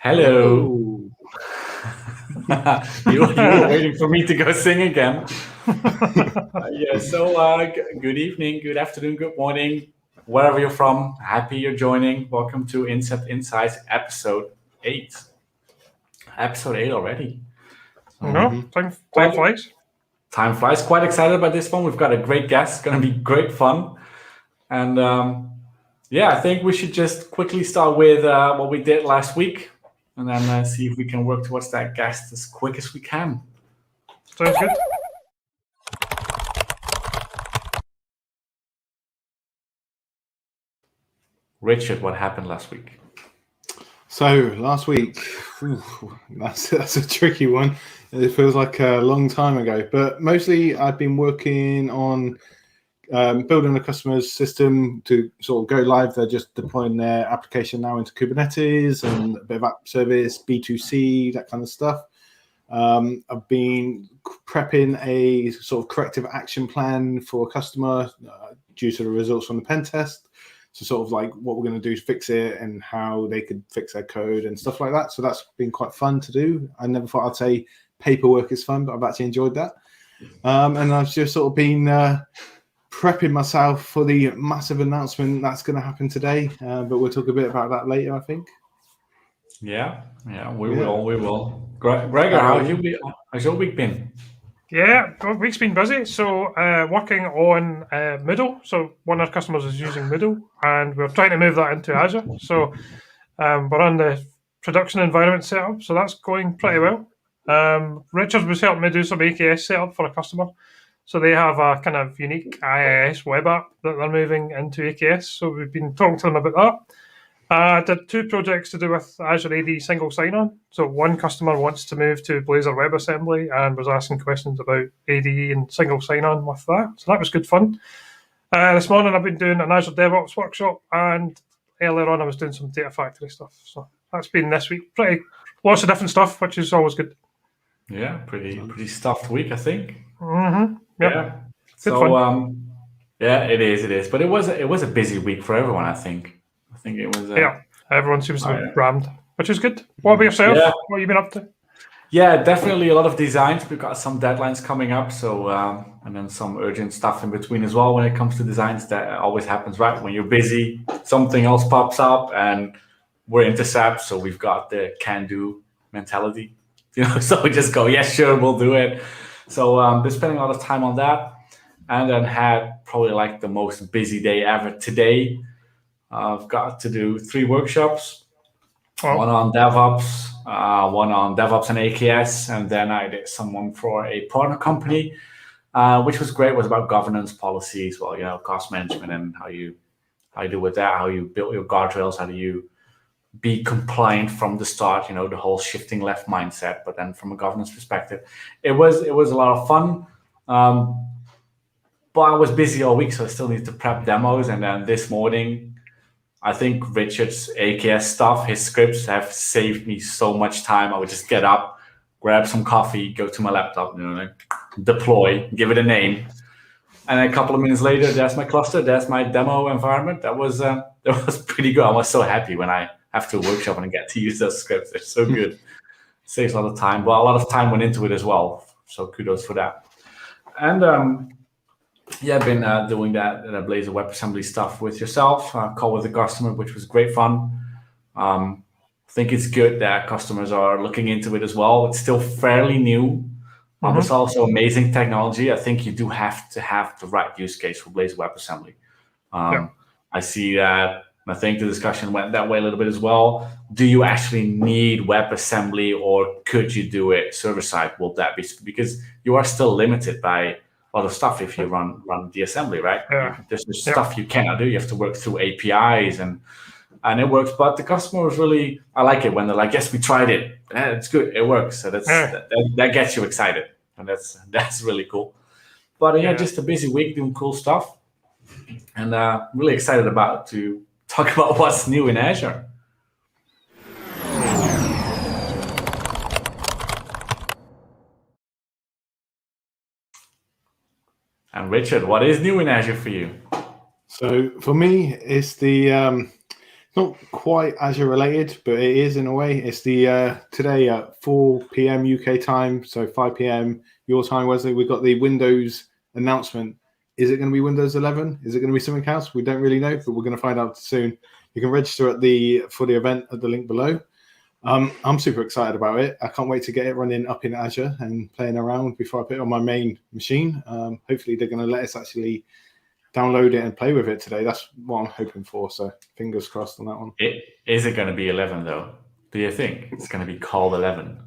Hello. Hello. You were waiting for me to go sing again. Good evening, good afternoon, good morning, wherever you're from. Happy you're joining. Welcome to Intercept Insights episode 8. Episode 8 already. Time Quite- flies. Time flies. Quite excited about this one. We've got a great guest. It's going to be great fun. And I think we should just quickly start with what we did last week and then see if we can work towards that guest as quick as we can. Sounds good. Richard, what happened last week? So last week, that's a tricky one. It feels like a long time ago, but mostly I've been working on building a customer's system to sort of go live. They're just deploying their application now into Kubernetes and a bit of app service, B2C, that kind of stuff. I've been prepping a sort of corrective action plan for a customer due to the results from the pen test. So sort of like what we're going to do to fix it and how they could fix their code and stuff like that. So that's been quite fun to do. I never thought I'd say paperwork is fun, but I've actually enjoyed that. And I've just sort of been prepping myself for the massive announcement that's going to happen today. But we'll talk a bit about that later, I think. Yeah, we will. Gregor, how's your week been? Yeah, the week's been busy. So working on Moodle. So one of our customers is using Moodle, and we're trying to move that into Azure. So we're on the production environment setup. So that's going pretty well. Richard was helping me do some AKS setup for a customer. So they have a kind of unique IIS web app that they're moving into AKS. So we've been talking to them about that. I did 2 projects to do with Azure AD single sign-on. So one customer wants to move to Blazor WebAssembly and was asking questions about ADE and single sign-on with that. So that was good fun. This morning I've been doing an Azure DevOps workshop, and earlier on I was doing some data factory stuff. So that's been this week. Lots of different stuff, which is always good. Yeah, pretty stuffed week, I think. Mm-hmm. Yep. Yeah. Good So fun. it is. But it was a busy week for everyone, I think. I think it was. Everyone seems to be rammed, which is good. What about yourself? Yeah. What have you been up to? Yeah, definitely a lot of designs. We've got some deadlines coming up, so and then some urgent stuff in between as well when it comes to designs. That always happens, right? When you're busy, something else pops up, and we're Intercept, so we've got the can-do mentality, So we just go, yeah, sure, we'll do it. So been spending a lot of time on that, and then had probably like the most busy day ever today. I've got to do 3 workshops. One on DevOps, one on DevOps and AKS, and then I did someone for a partner company, which was great. It was about governance policies, cost management and how you do with that, how you build your guardrails, how do you be compliant from the start, the whole shifting left mindset, but then from a governance perspective. It was a lot of fun. But I was busy all week, so I still need to prep demos, and then this morning I think Richard's AKS stuff, his scripts have saved me so much time. I would just get up, grab some coffee, go to my laptop, deploy, give it a name. And a couple of minutes later, there's my cluster, there's my demo environment. That was pretty good. I was so happy when I have to workshop and get to use those scripts. They're so good. Saves a lot of time. Well, a lot of time went into it as well. So kudos for that. And I've been doing that Blazor WebAssembly stuff with yourself, call with the customer, which was great fun. I think it's good that customers are looking into it as well. It's still fairly new. It's also amazing technology. I think you do have to have the right use case for Blazor WebAssembly. I see that. I think the discussion went that way a little bit as well. Do you actually need WebAssembly, or could you do it server-side? Will that be, because you are still limited by a lot of stuff if you run the assembly, right? There's stuff you cannot do. You have to work through APIs and it works. But the customer was really, I like it when they're like, yes, we tried it. It's good. It works. So that gets you excited, and that's really cool. But just a busy week doing cool stuff, and really excited to talk about what's new in Azure. And Richard, what is new in Azure for you? So for me, it's the Not quite Azure related, but it is in a way. It's the today at 4 p.m. UK time, so 5 p.m. your time, Wesley. We've got the Windows announcement. Is it going to be Windows 11? Is it going to be something else? We don't really know, but we're going to find out soon. You can register for the event at the link below. I'm super excited about it. I can't wait to get it running up in Azure and playing around before I put it on my main machine. Hopefully, they're going to let us actually download it and play with it today. That's what I'm hoping for. So fingers crossed on that one. Is it going to be 11 though? Do you think it's going to be called 11?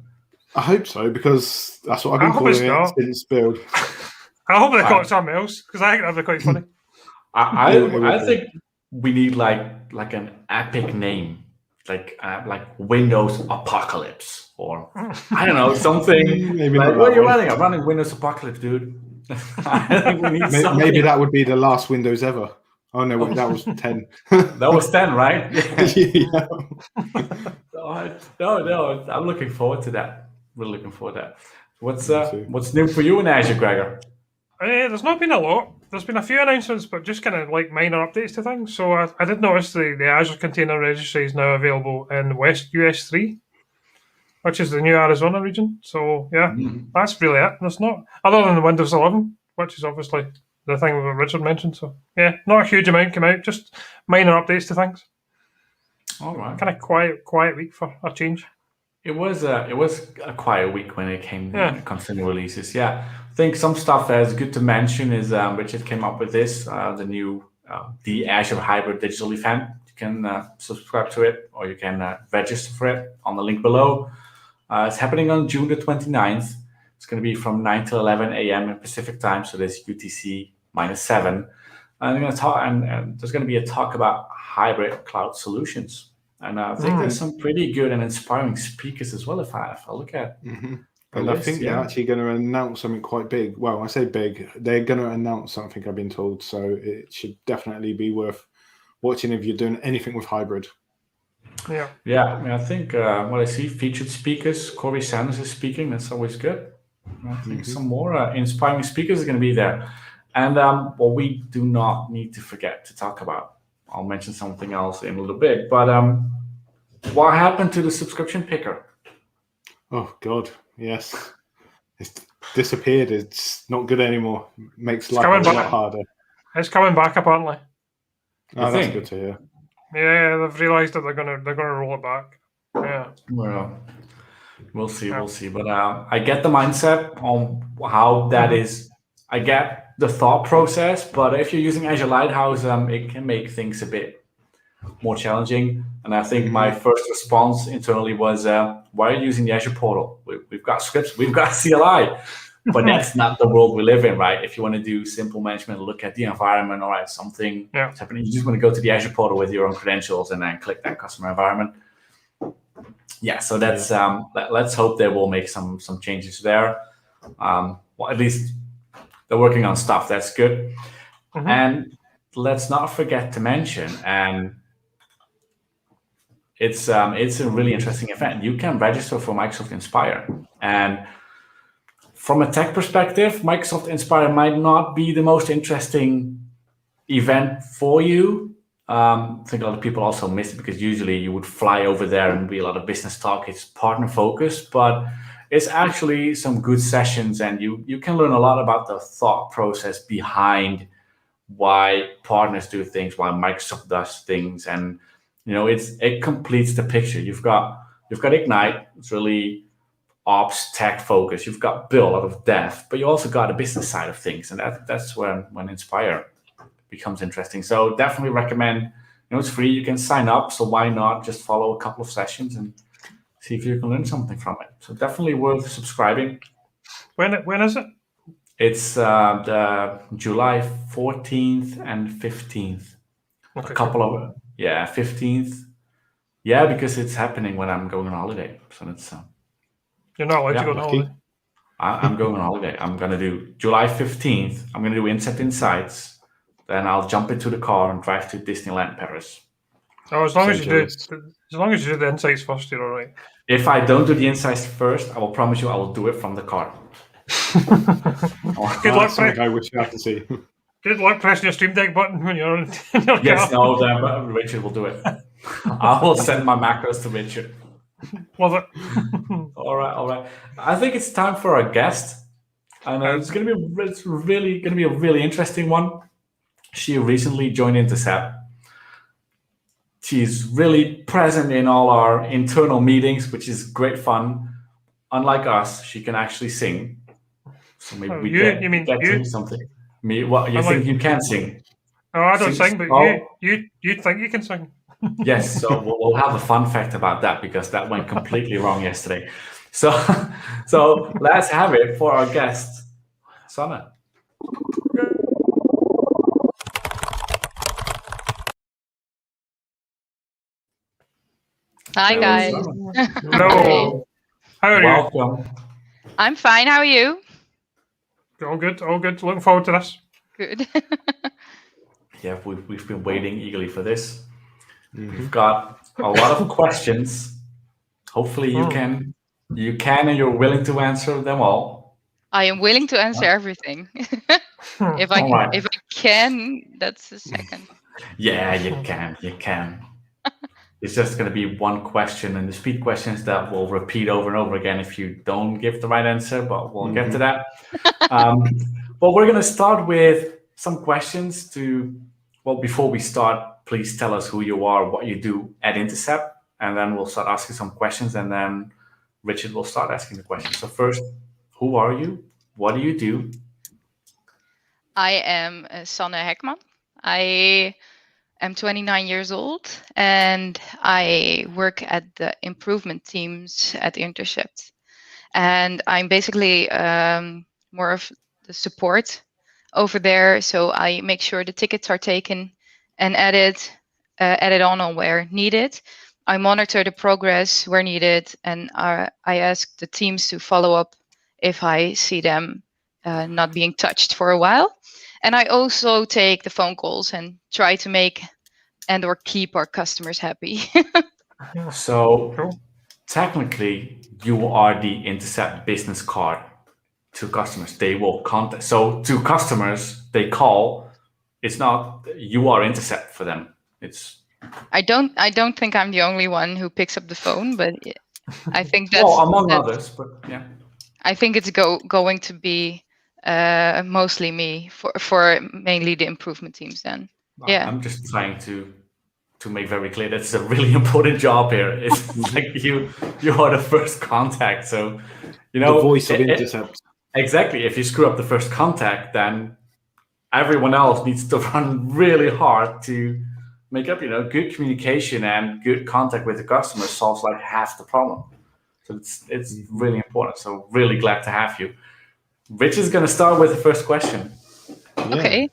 I hope so, because that's what I've been calling it since build. I hope they call it something else, because I think that'd be quite funny. I think we need like an epic name, like Windows Apocalypse, or I don't know, something. Maybe like, not what are you one. running? I'm running Windows Apocalypse, dude. I think we need something. Maybe that would be the last Windows ever. Oh no, wait, that was 10. That was 10, right? Yeah. No, I'm looking forward to that. Really looking forward to that. What's new for you in Azure, Gregor? There's not been a lot. There's been a few announcements, but just kind of like minor updates to things. So I did notice the Azure Container Registry is now available in West US 3, which is the new Arizona region. So yeah, that's really it. There's not, other than the Windows 11, which is obviously the thing that Richard mentioned. So yeah, not a huge amount came out, just minor updates to things. All right. Kind of quiet week for a change. It was a quiet week when it comes to new releases. Yeah, I think some stuff that's good to mention is Richard came up with this, the new the Azure Hybrid Digital Event. You can subscribe to it, or you can register for it on the link below. It's happening on June the 29th. It's going to be from 9 till 11 a.m. in Pacific time, so there's UTC -7. And I'm going to talk, and there's going to be a talk about hybrid cloud solutions. And I think there's some pretty good and inspiring speakers as well. If I look at, and I think they're actually going to announce something quite big. Well, I say big, they're going to announce something, I've been told. So it should definitely be worth watching if you're doing anything with hybrid. Yeah. I mean, I think what I see, featured speakers, Corey Sanders is speaking. That's always good. I think some more inspiring speakers are going to be there. And what we do not need to forget to talk about, I'll mention something else in a little bit, but what happened to the subscription picker? Oh, God, yes. It's disappeared. It's not good anymore. Makes life a lot harder. It's coming back, apparently. Oh, that's good to hear. Yeah, they've realised that they're gonna roll it back. Yeah. Well, we'll see. But I get the mindset on how that is. I get the thought process, but if you're using Azure Lighthouse, it can make things a bit more challenging. And I think my first response internally was, why are you using the Azure portal? We've got scripts, we've got CLI, but that's not the world we live in, right? If you want to do simple management, look at the environment, all right, something is happening, you just want to go to the Azure portal with your own credentials and then click that customer environment. Yeah, so that's let's hope they will make some changes there. Well, at least they're working on stuff. That's good. And let's not forget to mention, and it's a really interesting event. You can register for Microsoft Inspire, and from a tech perspective, Microsoft Inspire might not be the most interesting event for you. I think a lot of people also miss it because usually you would fly over there and be a lot of business talk. It's partner focused, but it's actually some good sessions, and you can learn a lot about the thought process behind why partners do things, why Microsoft does things, and it completes the picture. You've got Ignite, it's really ops tech focused. You've got Bill, a lot of dev, but you also got the business side of things, and that's when Inspire becomes interesting. So definitely recommend. It's free. You can sign up, so why not just follow a couple of sessions and see if you can learn something from it. So definitely worth subscribing. When is it? It's the July 14th and 15th. Okay, a couple of 15th. Yeah, because it's happening when I'm going on holiday. So it's you're not allowed to go on holiday. I'm going on holiday. I'm gonna do July 15th. I'm gonna do Intercept Insights. Then I'll jump into the car and drive to Disneyland Paris. Oh, as long as you do the insights first, you're all right. If I don't do the insights first, I will promise you I will do it from the car. Good luck, Frank. I wish you had to see. Good luck pressing your Stream Deck button when you're in your Yes, car. no, but Richard will do it. I will send my macros to Richard. Love it. All right. I think it's time for our guest, and it's really going to be a really interesting one. She recently joined Intercept. She's really present in all our internal meetings, which is great fun. Unlike us, she can actually sing. So maybe we get to something. Me, what you think you can sing? No, I don't sing, but you think you can sing. Yes, so we'll have a fun fact about that because that went completely wrong yesterday. So let's have it for our guest, Sanne. Hi, guys. Hello. How are you? Welcome. I'm fine. How are you? All good. Looking forward to this. Good. Yeah, we've been waiting eagerly for this. We've got a lot of questions. Hopefully you can and you're willing to answer them all. I am willing to answer everything. If I can, that's a second. Yeah, you can. It's just going to be one question, and the speed questions that will repeat over and over again if you don't give the right answer, but we'll get to that. But we're going to start with some questions before we start, please tell us who you are, what you do at Intercept, and then we'll start asking some questions, and then Richard will start asking the questions. So first, who are you? What do you do? I am Sanne Hekman. I am 29 years old, and I work at the improvement teams at Intercept. And I'm basically more of the support over there. So I make sure the tickets are taken and added on where needed. I monitor the progress where needed, and I ask the teams to follow up if I see them not being touched for a while. And I also take the phone calls and try to make and or keep our customers happy. So technically, you are the Intercept business card to customers. They will contact. So to customers, they call. It's not you are Intercept for them. It's. I don't think I'm the only one who picks up the phone, but I think that's among others, but yeah. I think it's going to be mostly me for mainly the improvement teams then. Yeah. I'm just trying to make very clear that's a really important job here. It's like you are the first contact. So the voice of Intercept. Exactly. If you screw up the first contact, then everyone else needs to run really hard to make up. Good communication and good contact with the customer solves like half the problem. So it's really important. So really glad to have you. Rich is going to start with the first question. Yeah. Okay.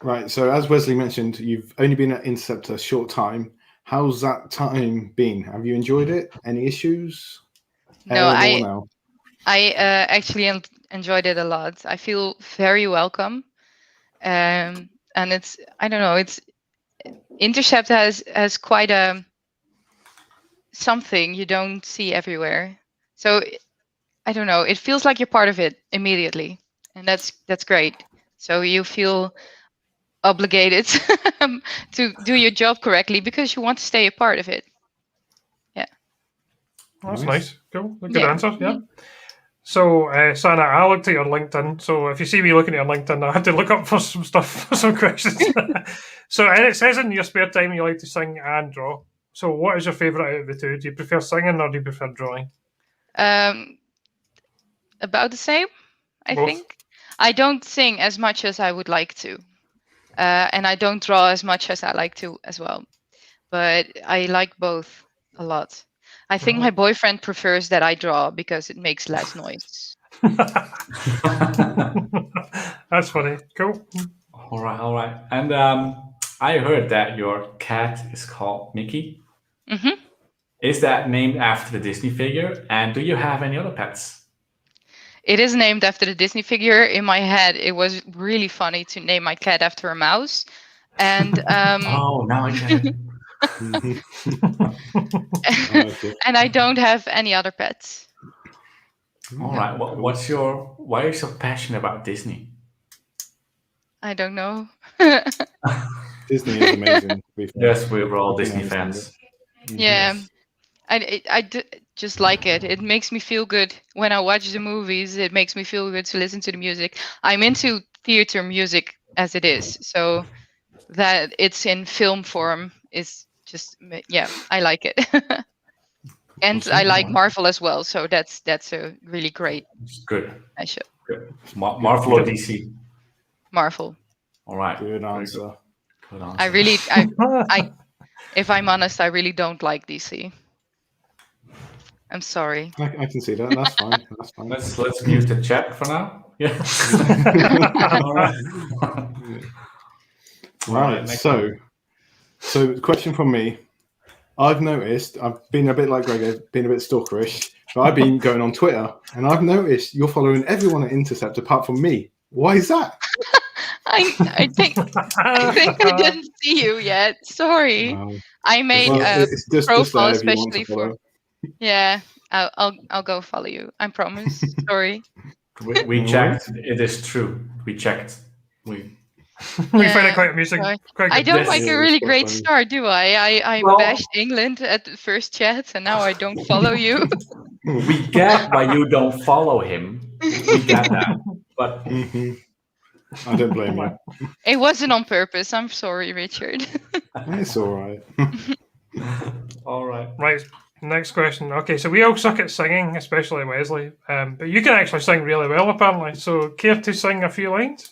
Right. So as Wesley mentioned, you've only been at Intercept a short time. How's that time been? Have you enjoyed it? Any issues? No, I actually enjoyed it a lot. I feel very welcome, and it's Intercept has quite something you don't see everywhere. So I don't know. It feels like you're part of it immediately, and that's great. So you feel obligated to do your job correctly because you want to stay a part of it. Yeah. That's nice. Cool. Good answer. Yeah. So, Sanne, I looked at your LinkedIn. So, if you see me looking at your LinkedIn, I had to look up for some stuff, for some questions. So, and it says in your spare time you like to sing and draw. So, what is your favourite out of the two? Do you prefer singing or do you prefer drawing? About the same, I think. I don't sing as much as I would like to. And I don't draw as much as I like to as well. But I like both a lot. I think my boyfriend prefers that I draw because it makes less noise. That's funny. Cool. All right. And I heard that your cat is called Mickey. Mm-hmm. Is that named after the Disney figure? And do you have any other pets? It is named after the Disney figure. In my head, it was really funny to name my cat after a mouse. And oh, now I get it. And I don't have any other pets. All right. Why are you so passionate about Disney? I don't know. Disney is amazing. To be fair. Yes, we were all I can Disney understand fans. Yeah, Yes. just like it. It makes me feel good when I watch the movies. It makes me feel good to listen to the music. I'm into theater music as it is, so that it's in film form is just yeah, I like it. And I like Marvel as well, so that's a really great It's good. mashup. Good. Marvel or DC? Marvel. All right. Good Very answer. Good I answer. really, if I'm honest, I really don't like DC. I'm sorry. I can see that. That's fine. That's fine. Let's mute the chat for now. Yeah. All right. Right. next So the question from me. I've noticed, I've been a bit like Greg, I've been a bit stalkerish, but I've been going on Twitter and I've noticed you're following everyone at Intercept apart from me. Why is that? I think I didn't see you yet. Sorry. I made a it's just profile there if you want to especially follow. yeah. I'll go follow you. I promise. Sorry. We No checked. It is true. We checked. We find it quite amusing. sorry. Quite I good. don't Yes. make Yeah, a it's really quite great funny. start, do I? I Well- bashed England at the first chat, and now I don't follow you. We get why you don't follow him. We get that. But Mhm. I don't blame you. It wasn't on purpose. I'm sorry, Richard. It's all right. all right. Right. Next question. Okay, so we all suck at singing, especially Wesley. But you can actually sing really well, apparently. So, care to sing a few lines?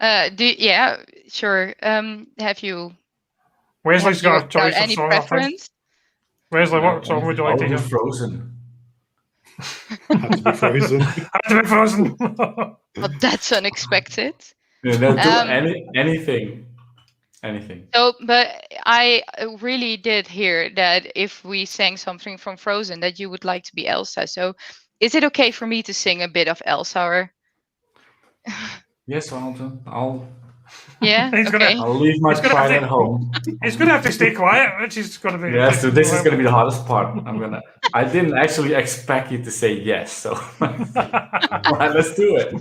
Yeah, sure. Have you Wesley's got a choice of any song. I think. preference? Wesley, what song would you like to I'll hear? do Frozen. Had to be frozen. Have to be Frozen. Oh, that's unexpected. No, do Um, anything. Anything. So, but I really did hear that if we sang something from Frozen, that you would like to be Elsa. So, is it okay for me to sing a bit of Elsa? Or... Yes, I'll Yeah. He's Okay. gonna- I'll leave my He's gonna pride have at to- home. He's going to have to stay quiet, which is going to be. Yes, so this is gonna be the hardest part. I didn't actually expect you to say yes, so all right, let's do it.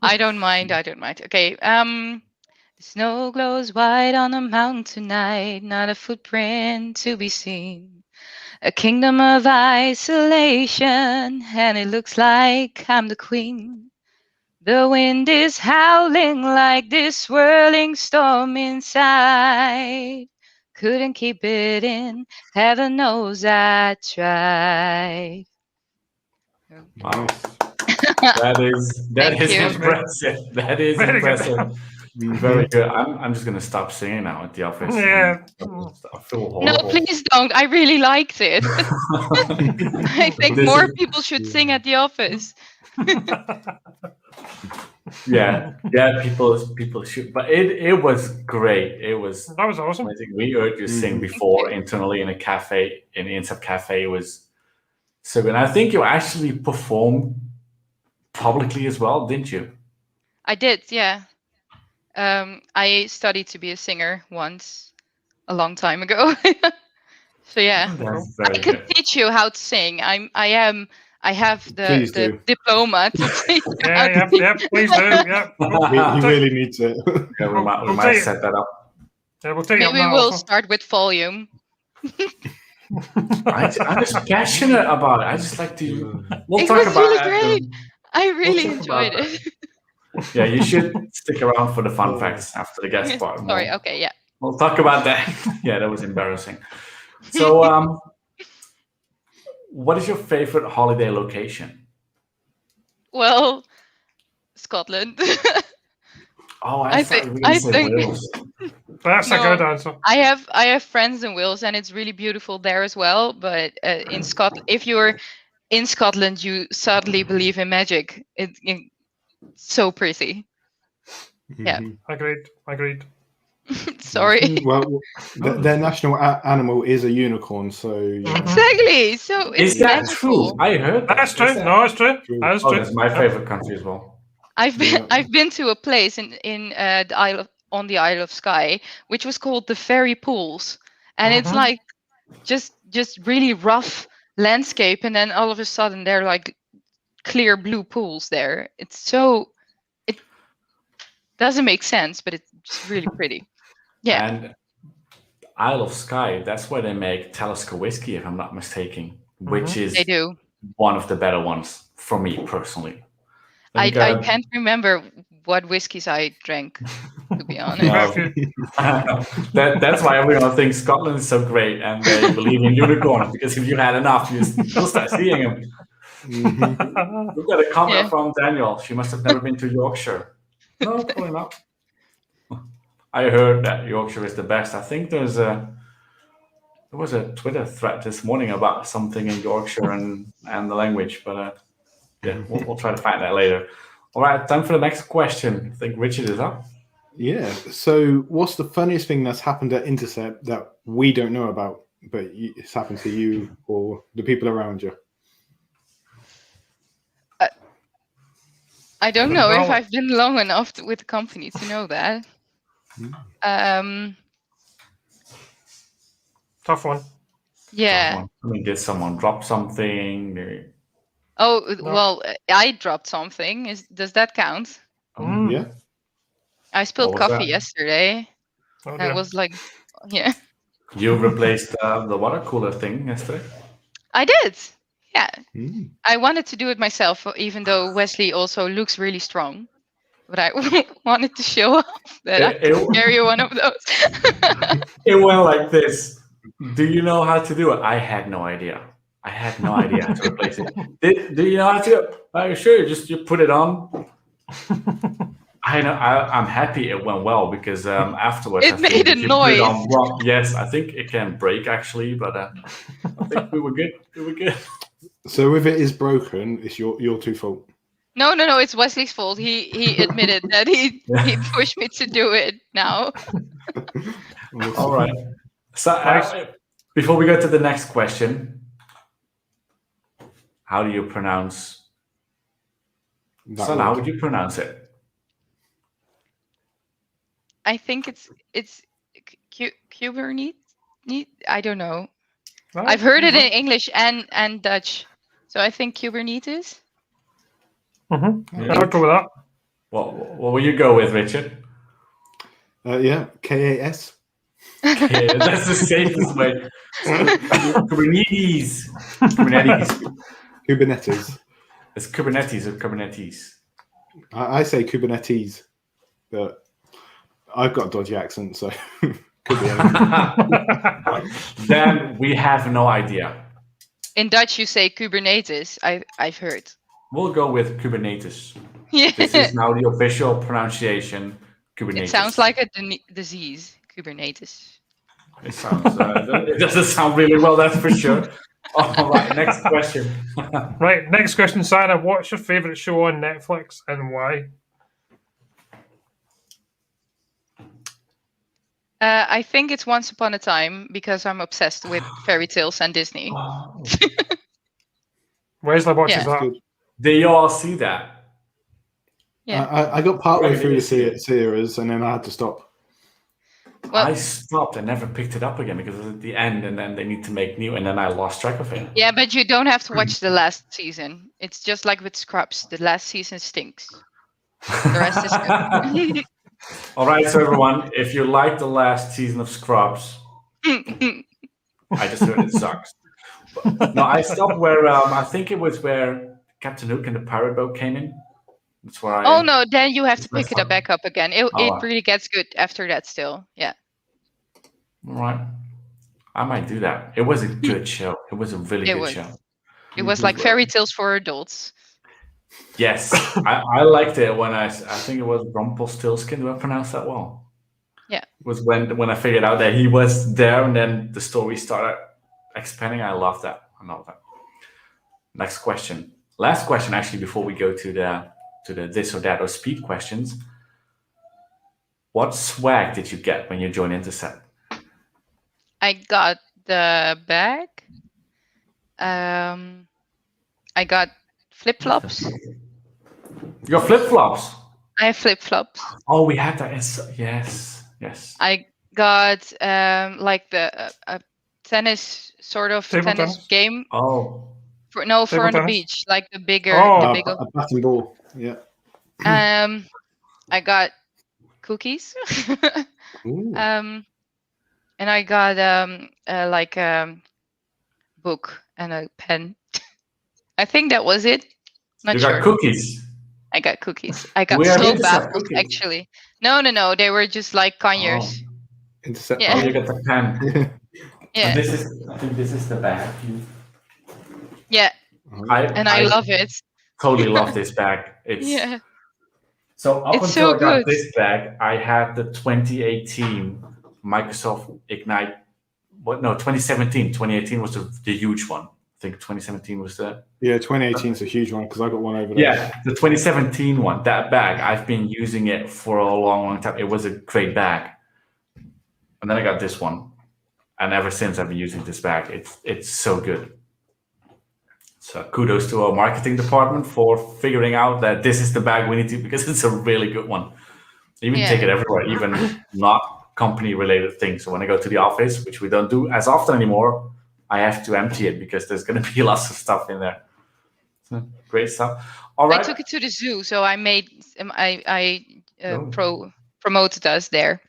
I don't mind. I don't mind. Okay. The snow glows white on the mountain tonight. Not a footprint to be seen. A kingdom of isolation, and it looks like I'm the queen. The wind is howling like this swirling storm inside. Couldn't keep it in. Heaven knows I tried. Wow. That is Thank you. impressive. That is Very impressive. Mhm. Very good. I'm just gonna stop singing now at the office. Yeah. I feel horrible. No, please don't. I really liked it. I think This more is- people should sing at the office. yeah, people should, but it was great. It was That was awesome. amazing. We heard you sing Mhm. before internally in a cafe, in the Intercept cafe. It was so good. And I think you actually performed publicly as well, didn't you? I did, yeah. I studied to be a singer once, a long time ago. So yeah, That's I very can good. teach you how to sing. I have Please the do. diploma to teach you how Yeah, to sing. yep, please do. Yep. He really needs it. Yeah, we might We'll tell you- set that up. Yeah, we'll take it up Maybe now. we'll also. start with volume. I'm just passionate about it. I just like to. We'll It talk was about really that. great. I really talk enjoyed about it. Yeah, you should stick around for the fun facts after the guest part. Sorry. Okay. Yeah. We'll talk about that. Yeah, that was embarrassing. So, what is your favorite holiday location? Well, Scotland. Oh, I thought think- you were gonna I say think- Wales. That's a No. good answer. I have friends in Wales, and it's really beautiful there as well. But in Scotland, if you're in Scotland, you suddenly believe in magic. It's so pretty. Yeah. Mhm. Agreed. Sorry. Well, their national animal is a unicorn, so yeah. Exactly. So it's Is that magical. true? I heard that. That's true. Is that- No, it's true. True. That's Oh, true. that's my favorite country as well. Yeah. I've been to a place in the on the Isle of Skye, which was called the Fairy Pools, and it's Mhm. like just really rough landscape, and then all of a sudden they're like clear blue pools there. It's so doesn't make sense, but it's just really pretty. Yeah. And Isle of Skye, that's where they make Talisker whiskey, if I'm not mistaken, which Mhm. is They do. one of the better ones for me personally. I think, can't remember what whiskeys I drank, to be honest. No. That's why everyone thinks Scotland is so great and they believe in unicorns, because if you had enough, you'll start seeing them. Mhm. We've got a comment Yeah. from Daniel. She must have never been to Yorkshire. No, probably not. I heard that Yorkshire is the best. I think there was a Twitter thread this morning about something in Yorkshire and the language, but yeah, we'll try to find that later. All right, time for the next question. I think Richard is up. Yeah. So, what's the funniest thing that's happened at Intercept that we don't know about, but it's happened to you or the people around you? I don't know if Well- I've been long enough with the company to know that. Tough one. Yeah. I mean, did someone drop something? Oh, No. well, I dropped something. Does that count? Mm. Yeah. I spilled What was coffee that? yesterday. Oh, And it dear. was like, yeah, You replaced the water cooler thing yesterday? I did. Yeah. Mm. I wanted to do it myself, even though Wesley also looks really strong. But I wanted to show off that I It- can carry one of those. It went like this. Do you know how to do it? I had no idea. I had no idea how to replace it. Do you know how to? Sure, you put it on. I know. I'm happy it went well because afterwards It I think made a if you put it on noise. wrong, yes, I think it can break actually, but I think we were good. We were good. So, if it is broken, it's your two fault. No, it's Wesley's fault. He admitted that he pushed me to do it now. All right. So Nice. before we go to the next question, how do you pronounce? That Sanne, how word. would you pronounce it? I think it's Kubernetes. I don't know. No, I've heard it mhm. in English and Dutch, so I think Kubernetes. Mhm. Yeah, I'll go with that. What will you go with, Richard? Yeah. KAS. Yeah, that's the safest way. Kubernetes. Kubernetes. Kubernetes. It's Kubernetes or Kubernetes. I say Kubernetes, but I've got a dodgy accent, so could be anything. Then we have no idea. In Dutch, you say Kubernetes. I've heard. We'll go with Kubernetes. Yeah. This is now the official pronunciation. Kubernetes. It sounds like a disease. Kubernetes. It sounds. It doesn't sound really well. That's for sure. All right. Next question. Right, next question, Sanne. What's your favourite show on Netflix and why? I think it's Once Upon a Time because I'm obsessed with fairy tales and Disney. Wesley watches Yeah. that. Good. Did you all see that? Yeah. I got partway Right, through the see it. series and then I had to stop. Well, I stopped and never picked it up again because it was at the end, and then they need to make new, and then I lost track of it. yeah, but you don't have to watch the last season. It's just like with Scrubs. The last season stinks. The rest is good. All right, so everyone, if you like the last season of Scrubs, I just heard it sucks. But, no, I stopped where I think it was where Captain Hook and the pirate boat came in. That's where I. Oh no, then you have to It's my pick it up back up again. It Oh, really gets good after that still. Yeah. All right, I might do that. It was a good show. It was a really It good was. show. It was like fairy tales for adults. Yes, I liked it when I think it was Rumpelstiltskin. Do I pronounce that well? Yeah. It was when I figured out that he was there, and then the story started expanding. I love that. I love that. Next question. Last question, actually, before we go to the this or that or speed questions. What swag did you get when you joined Intercept? I got the bag. I got flip flops. You got flip flops. I have flip flops. Oh, we had that. Yes. I got like the tennis sort of Table tennis tennis? game Oh, for Table on the tennis? beach, like the bigger, Oh. the bigger. A bat and ball. Yeah. I got cookies. Ooh. And I got like a book and a pen. I think that was it. Not You sure. got cookies. I got cookies. I got We have so Intercept baffled cookies. actually. No. They were just like conures. Intercept. Yeah. Oh, you got the pen. Yeah. And I think this is the bag. Yeah. And I love it. Totally love this bag. It's Yeah. so up It's until so I got good. this bag, I had the 2018 Microsoft Ignite. What? No, 2017. 2018 was the huge one. I think 2017 was the 2018 is a huge one because I got one over there. yeah, the 2017 one. That bag, I've been using it for a long time. It was a great bag, and then I got this one, and ever since I've been using this bag. It's so good. So kudos to our marketing department for figuring out that this is the bag we need to, because it's a really good one. You can take it everywhere, even not company related things. So when I go to the office, which we don't do as often anymore, I have to empty it because there's going to be lots of stuff in there. So, great stuff. All right. I took it to the zoo, so I promoted us there.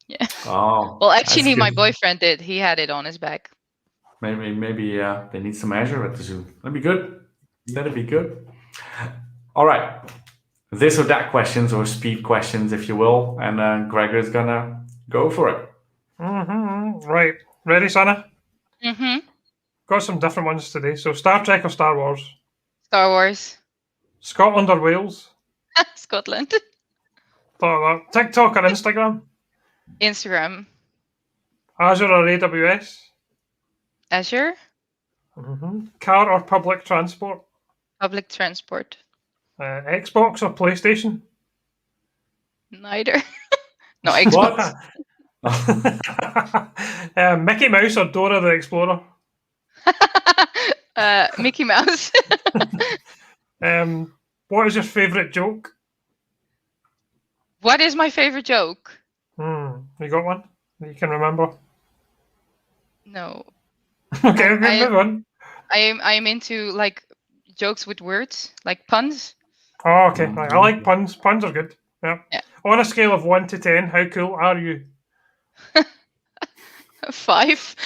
Yeah. Oh, Well, that's actually, my good. boyfriend did. He had it on his back. Maybe they need some Azure at the zoo. That'd be good. That'd be good. All right. This or that questions, or speed questions, if you will. And Gregor's gonna go for it. Right. Ready, Sanne? Mm-hmm. Got some different ones today. So Star Trek or Star Wars? Star Wars. Scotland or Wales? Scotland. Thought of that. TikTok or Instagram? Instagram. Azure or AWS? Azure. Car or public transport? Public transport. Xbox or PlayStation? Neither. No, Xbox. What? Mickey Mouse or Dora the Explorer? Mickey Mouse. What is your favourite joke? What is my favorite joke? You got one that you can remember? No. Okay, move on. I'm into like jokes with words, like puns. Oh, okay. Right. I like puns. Puns are good. Yeah. On a scale of 1 to 10, how cool are you? 5.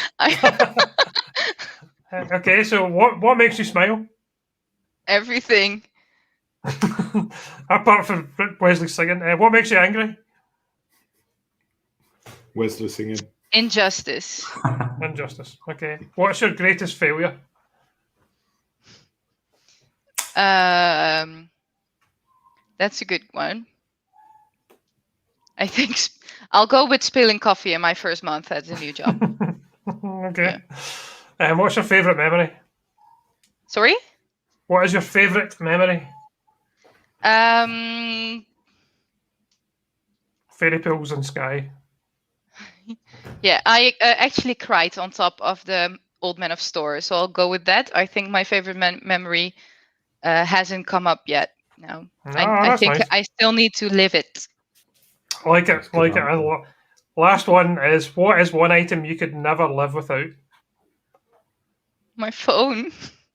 Okay, so what makes you smile? Everything. Apart from Wesley singing, what makes you angry? Wesley singing. Injustice. Injustice. Okay. What's your greatest failure? That's a good one. I think I'll go with spilling coffee in my first month at a new job. Okay. What's your favourite memory? Sorry? What is your favourite memory? Fairy pills and Sky. Yeah, I actually cried on top of the Old Man of Store, so I'll go with that. I think my favorite memory hasn't come up yet. No, I think nice. I still need to live it. Like it. And last one is, what is one item you could never live without? My phone.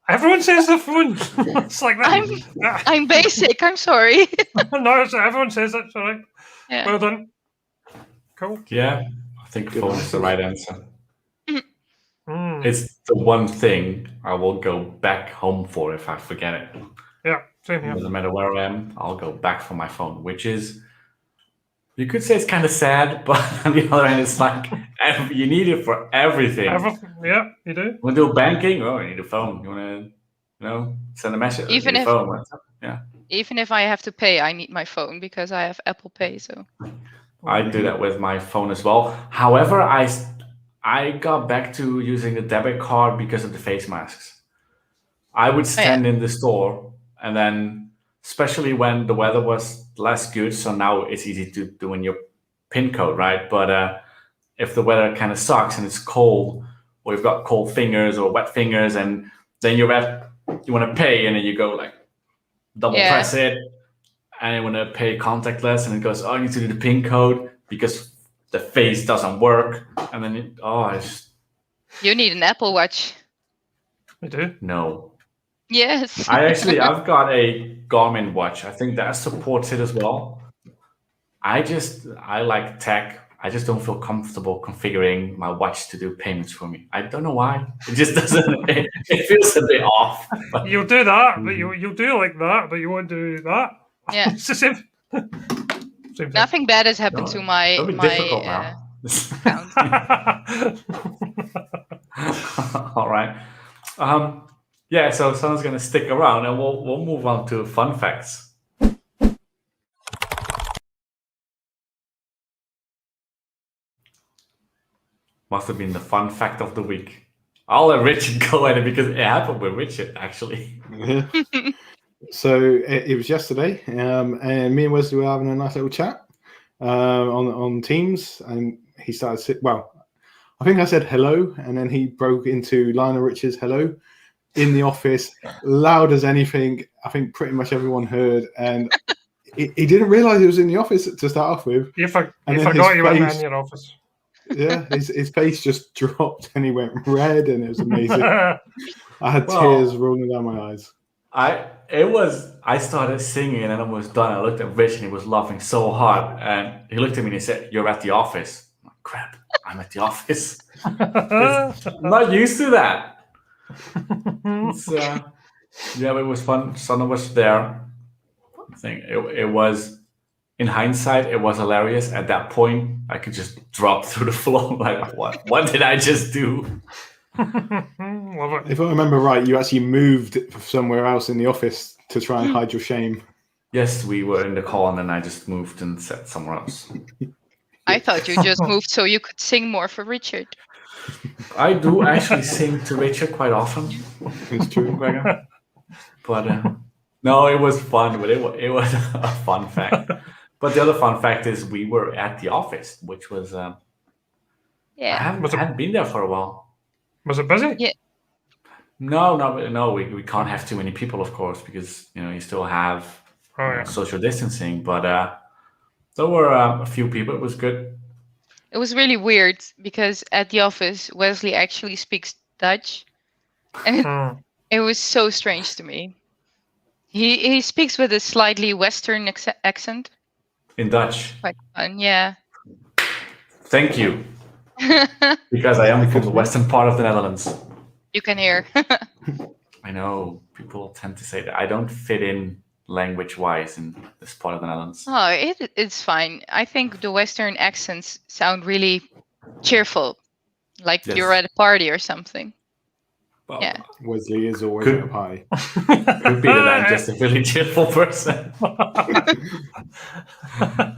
Everyone says the phone. It's like that. I'm basic. I'm sorry. No, everyone says it. Sorry. Yeah. Well done. Cool. Yeah, I think phone is the right answer. Mm. It's the one thing I will go back home for if I forget it. Yeah, same here. Doesn't matter where I am, I'll go back for my phone, which is, you could say it's kind of sad, but on the other hand, it's like you need it for everything. Yeah, you do. You want to do banking? Oh, you need a phone. You want to, send a message? Even if phone. Even if I have to pay, I need my phone because I have Apple Pay. So I do that with my phone as well. However, I got back to using the debit card because of the face masks. I would stand in the store, and then, especially when the weather was less good, so now it's easy to do in your PIN code, right? But if the weather kind of sucks and it's cold, or you've got cold fingers or wet fingers, and then you want to pay, and then you go like double press it, and you want to pay contactless, and it goes, oh, you need to do the PIN code because the face doesn't work, and then you need an Apple Watch. You do? No. Yes. I've got a Garmin watch. I think that supports it as well. I like tech. I just don't feel comfortable configuring my watch to do payments for me. I don't know why. It just doesn't. It feels a bit off. But You'll do that, but you'll do like that, but you won't do that. Yeah. It's the same. Same thing. Nothing bad has happened to my it'll be difficult now. account. All right. Yeah. So someone's gonna stick around, and we'll move on to fun facts. Must have been the fun fact of the week. I'll let Richard go at it because it happened with Richard, actually. Yeah. So it was yesterday, and me and Wesley were having a nice little chat on Teams, and he started. Well, I think I said hello, and then he broke into Lionel Richard's hello in the office, loud as anything. I think pretty much everyone heard, and he didn't realize he was in the office to start off with. You forgot you were in your office. Yeah, his face just dropped and he went red, and it was amazing. I had tears rolling down my eyes. I started singing and then I was done. I looked at Rich and he was laughing so hard, and he looked at me and he said, "You're at the office." I'm like, crap, I'm at the office. I'm not used to that. Yeah, it was fun. Sanne was there. I think it was. In hindsight, it was hilarious. At that point, I could just drop through the floor. Like, what did I just do? Love it. If I remember right, you actually moved somewhere else in the office to try and hide your shame. Yes, we were in the call, and then I just moved and sat somewhere else. I thought you just moved so you could sing more for Richard. I do actually sing to Richard quite often. It's true. Gregor. But no, it was fun. But it was a fun fact. But the other fun fact is we were at the office, which was I hadn't been there for a while. Was it busy? Yeah. No. We can't have too many people, of course, because you still have social distancing. But there were a few people. It was good. It was really weird because at the office, Wesley actually speaks Dutch, and it was so strange to me. He speaks with a slightly Western accent. In Dutch. Quite fun, yeah. Thank you. Because I am from the western part of the Netherlands. You can hear. I know. People tend to say that I don't fit in language-wise in this part of the Netherlands. Oh, it's fine. I think the Western accents sound really cheerful. Like you're at a party or something. Well, yeah. Wesley is always up high. Could be that I'm just a really cheerful person.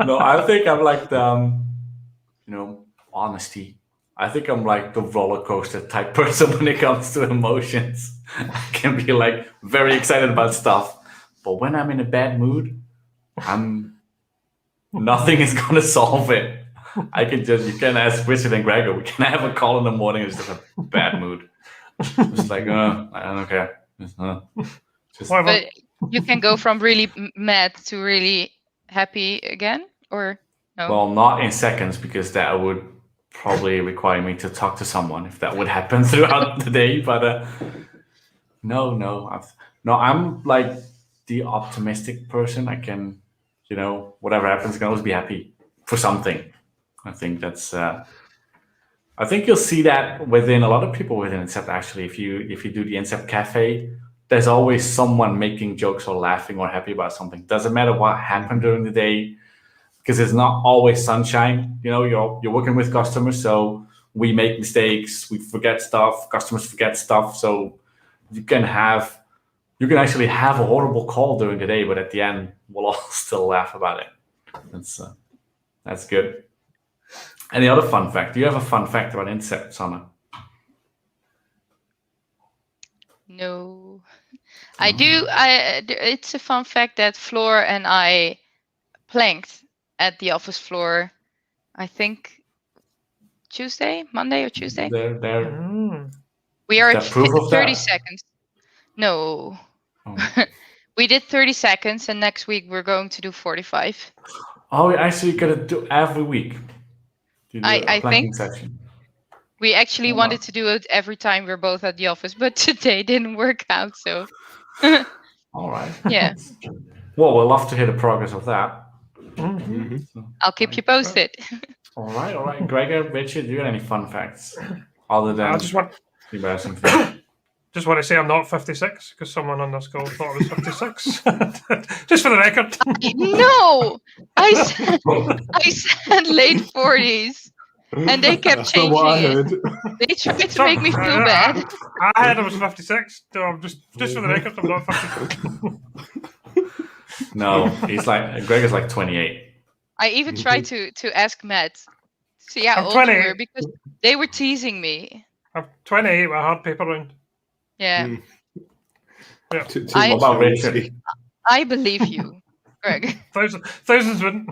No, I think I'm like the, honesty. I think I'm like the roller coaster type person when it comes to emotions. I can be like very excited about stuff, but when I'm in a bad mood, nothing is gonna solve it. You can ask Richard and Gregor. We can have a call in the morning. It's just a bad mood. Just like, I don't care. But you can go from really mad to really happy again, or no? Well, not in seconds, because that would probably require me to talk to someone if that would happen throughout the day. But no, I'm like the optimistic person. I can, whatever happens, I can always be happy for something. I think that's. I think you'll see that within a lot of people within Intercept. Actually, if you do the Intercept Cafe, there's always someone making jokes or laughing or happy about something. Doesn't matter what happened during the day, because it's not always sunshine. You're working with customers, so we make mistakes, we forget stuff, customers forget stuff. So you can actually have a horrible call during the day, but at the end we'll all still laugh about it. That's good. Any other fun fact? Do you have a fun fact about Intercept, Sanne? No. I do. It's a fun fact that Floor and I planked at the office floor, I think Monday or Tuesday. We are at 30 seconds. No. Oh. We did 30 seconds, and next week we're going to do 45. Oh, we actually got to do every week. I think session. We actually wanted to do it every time we're both at the office, but today didn't work out. So, all right. Yeah. Well, we'll love to hear the progress of that. I'll keep you posted. All right. Gregor, Richard, do you have any fun facts other than I just want embarrassing things? Just want to say I'm not 56 because someone on this call thought I was 56. Just for the record. No, I said late 40s, and they kept That's not what I changing it. heard. They tried to make me feel bad. I heard I was 56. So I'm just for the record, I'm not 56. No, he's like Gregor's like 28. I even tried to ask Matt, see how I'm old you 28. were, because they were teasing me. I'm 28 with a hard paper round. Yeah, Yeah. Too I- much What about novelty. Richard? I believe you, Greg. Thousands wouldn't.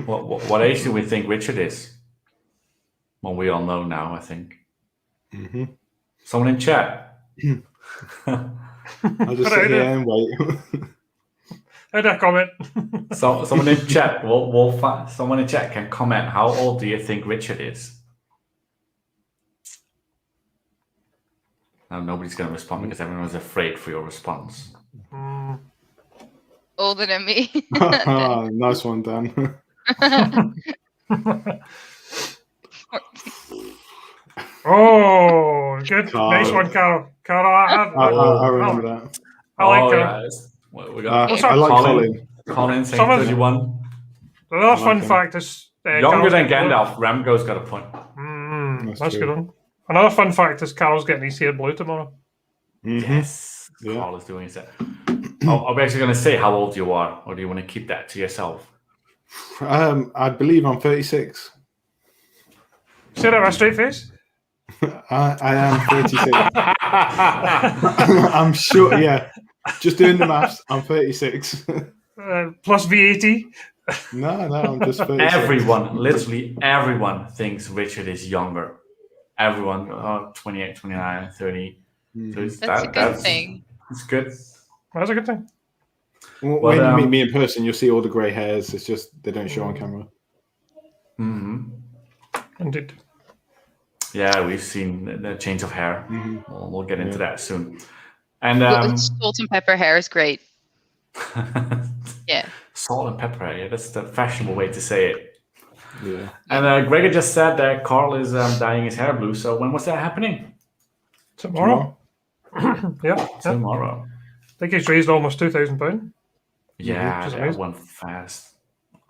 What age do we think Richard is? Well, we all know now, I think. Someone in chat. I'll just sit here and wait. How'd I comment? So someone in chat, someone in chat can comment. How old do you think Richard is? Now nobody's going to respond because everyone's afraid for your response. Older than me. Nice one, Dan. Oh, good. Carl. Nice one, Carl. Carl, I remember that. I like Oh, Carl. yeah, we got What's I up, like Colin. Colin. Colin saying Some of- 31. Another fun Okay. fact is Younger Carl's than getting blue. Gandalf. Ramgo's got a point. That's That's good true. one. Another fun fact is Carl's getting his hair blue tomorrow. Yes. Yeah. Carl is doing that. Are we actually going to say how old you are, or do you want to keep that to yourself? I believe I'm 36. Say that with a straight face. I am 36. I'm sure, yeah. Just doing the maths, I'm 36. Plus VAT. No, I'm just 36. Literally everyone thinks Richard is younger. Everyone, 28, 29, 30. So it's That's a good thing. It's good. That's a good thing. When you meet me in person, you'll see all the grey hairs. It's just they don't show on camera. Indeed. Yeah, we've seen the change of hair. We'll get into that soon. And Salt and pepper hair is great. Yeah. Salt and pepper hair. Yeah, that's the fashionable way to say it. Yeah. And Gregor just said that Carl is dyeing his hair blue. So when was that happening? Tomorrow. Yeah. Tomorrow. I think he's raised almost £2,000. Yeah, Which is that amazing. went fast.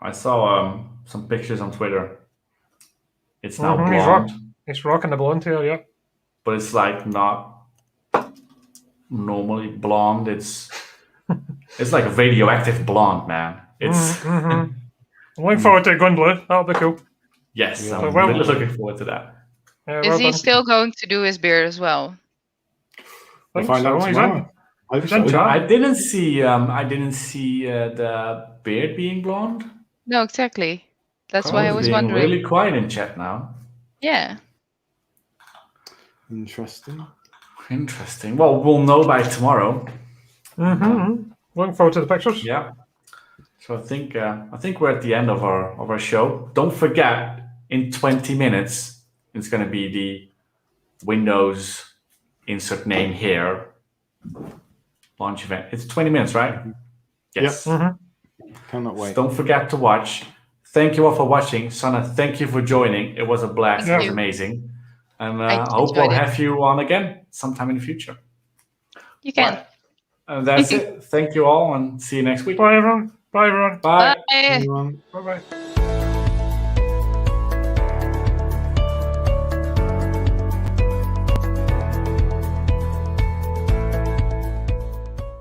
I saw some pictures on Twitter. It's now blonde, He's rocking the blonde hair, yeah. but it's like not normally blonde. It's like a radioactive blonde, man. It's I'm looking forward to it going blue. That'll be cool. yes, Yeah. I'm Well- really looking forward to that. Yeah, Is well he done. still going to do his beard as well? We'll Think find so. out He's tomorrow. Hope he's in so. charge. I didn't see the beard being blonde. No, exactly. That's why I Carl's was being wondering. really quiet in chat now. Yeah. Interesting. Interesting. Well, we'll know by tomorrow. Looking forward to the pictures. Yeah. So I think we're at the end of our show. Don't forget, in 20 minutes, it's going to be the Windows insert name here launch event. It's 20 minutes, right? Yes. Cannot So wait. don't forget to watch. Thank you all for watching. Sanne, thank you for joining. It was a blast. Thank It was you. amazing. And I I hope we'll enjoyed it. have you on again sometime in the future. You can. Right. And that's it. Thank you all and see you next week. Bye, everyone. Bye, everyone. Bye. Bye. Everyone. Bye-bye.